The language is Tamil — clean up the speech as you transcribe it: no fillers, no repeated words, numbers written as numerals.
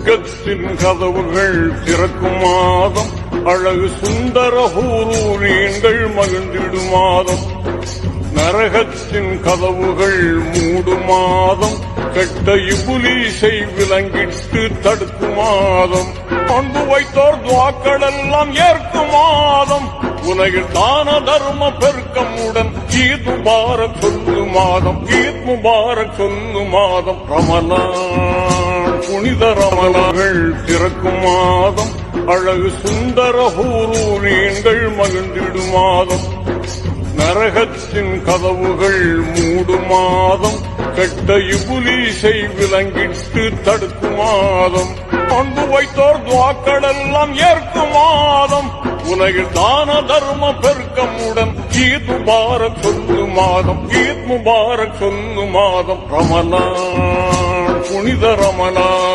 சொர்க்கத்தின் கதவுகள் திறக்கும் மாதம், அழகு சுந்தர ஹூரூரீன்கள் மகிழ்ந்திடும் மாதம். நரகத்தின் கதவுகள் மூடும் மாதம், கெட்ட இபுலீசை விலங்கிட்டு தடுக்கும் மாதம். அன்பு வைத்தோர் துவாக்கள் எல்லாம் ஏற்கும் மாதம், உலகில் தான தர்ம பெருக்கமுடன் ஈத் முபாரக் சொல்லு மாதம், ஈத் முபாரக் சொல்லு மாதம். ரமலான் புனித ரமலான்கள் திறக்கும் மாதம், அழகு சுந்தர ஹூரூரீன்கள் மகிழ்ந்திடும் மாதம். நரகத்தின் கதவுகள் மூடும் மாதம், கெட்ட இபுலீசை விலங்கிட்டு தடுக்கும் மாதம். அன்பு வைத்தோர் துவாக்கள் எல்லாம் ஏற்கும் மாதம், உலகில் தான தர்ம பெருக்கமுடன் ஈத் முபாரக் சொல்லு மாதம், ஈத் முபாரக் சொல்லு மாதம். ரமலான் புனித ரமலான்.